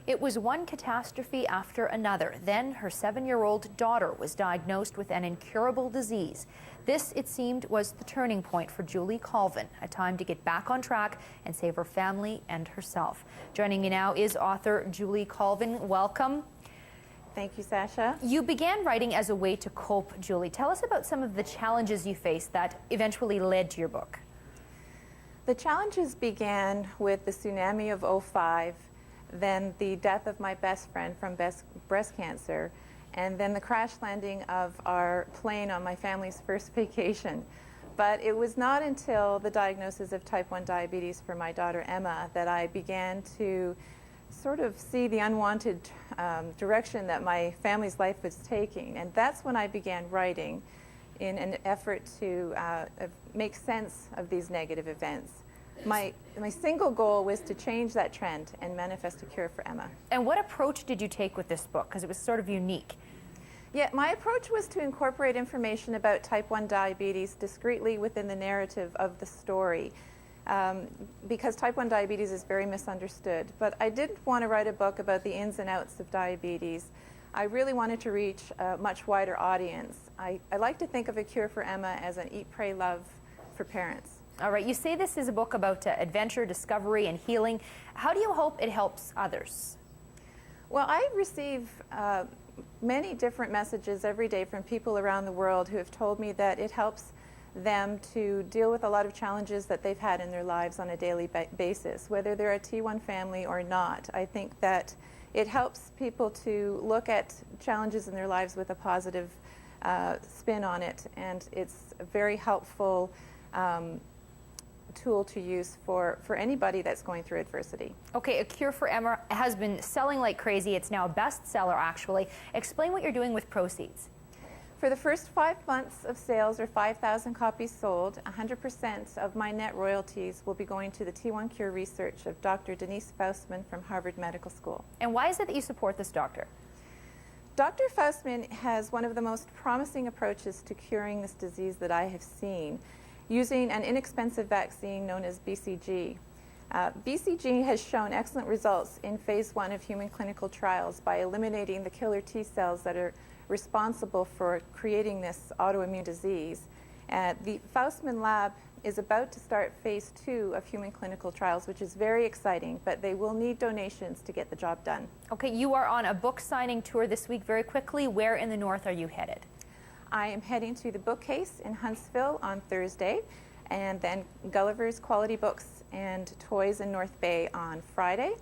It was one catastrophe after another. Then her 7-year-old daughter was diagnosed with an incurable disease. This, it seemed, was the turning point for Julie Colvin, a time to get back on track and save her family and herself. Joining me now is author Julie Colvin. Welcome. Thank you, Sasha. You began writing as a way to cope, Julie. Tell us about some of the challenges you faced that eventually led to your book. The challenges began with the tsunami of '05, then the death of my best friend from breast cancer, and then the crash landing of our plane on my family's first vacation. But it was not until the diagnosis of type 1 diabetes for my daughter Emma that I began to sort of see the unwanted direction that my family's life was taking. And that's when I began writing in an effort to make sense of these negative events. My single goal was to change that trend and manifest a cure for Emma. And what approach did you take with this book? Because it was sort of unique. Yeah, my approach was to incorporate information about type 1 diabetes discreetly within the narrative of the story, because type 1 diabetes is very misunderstood. But I didn't want to write a book about the ins and outs of diabetes. I really wanted to reach a much wider audience. I like to think of A Cure for Emma as an eat, pray, love for parents. All right, you say this is a book about adventure, discovery, and healing. How do you hope it helps others? Well, I receive many different messages every day from people around the world who have told me that it helps them to deal with a lot of challenges that they've had in their lives on a daily basis, whether they're a T1 family or not. I think that it helps people to look at challenges in their lives with a positive spin on it, and it's a very helpful tool to use for anybody that's going through adversity. Okay, A Cure for Emma has been selling like crazy. It's now a bestseller, actually. Explain what you're doing with proceeds. For the first 5 months of sales, or 5,000 copies sold, 100% of my net royalties will be going to the T1 Cure research of Dr. Denise Faustman from Harvard Medical School. And why is it that you support this doctor? Dr. Faustman has one of the most promising approaches to curing this disease that I have seen, using an inexpensive vaccine known as BCG. BCG has shown excellent results in phase 1 of human clinical trials by eliminating the killer T cells that are responsible for creating this autoimmune disease. The Faustman lab is about to start phase 2 of human clinical trials, which is very exciting, but they will need donations to get the job done. Okay, you are on a book signing tour this week. Very quickly, where in the north are you headed? I am heading to the Bookcase in Huntsville on Thursday, and then Gulliver's Quality Books and Toys in North Bay on Friday,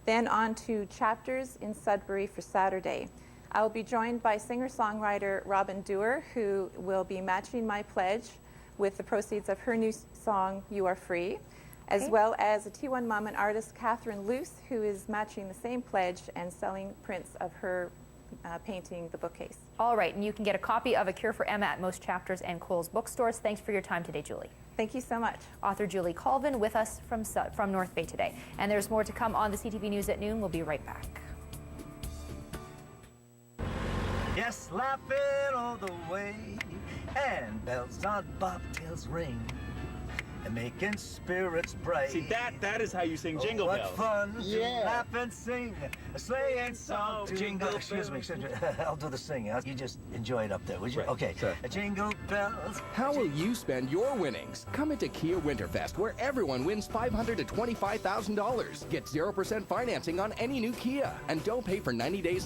then on to Chapters in Sudbury for Saturday. I will be joined by singer-songwriter Robin Dewar, who will be matching my pledge with the proceeds of her new song, You Are Free, as well as a T1 mom and artist, Catherine Luce, who is matching the same pledge and selling prints of her painting, The Bookcase. All right, and you can get a copy of A Cure for Emma at most Chapters and Kohl's bookstores. Thanks for your time today, Julie. Thank you so much. Author Julie Colvin with us from North Bay today. And there's more to come on the CTV News at noon. We'll be right back. Yes, laughing all the way, and bells on bobtails ring, and making spirits bright. See, that is how you sing Jingle what Bells. Fun to laugh and sing a sleighing song to jingle. Excuse me, I'll do the singing. You just enjoy it up there, would you? Right, Okay. sure. Jingle bells. How will you spend your winnings? Come into Kia Winterfest, where everyone wins $500 to $25,000. Get 0% financing on any new Kia, and don't pay for 90 days on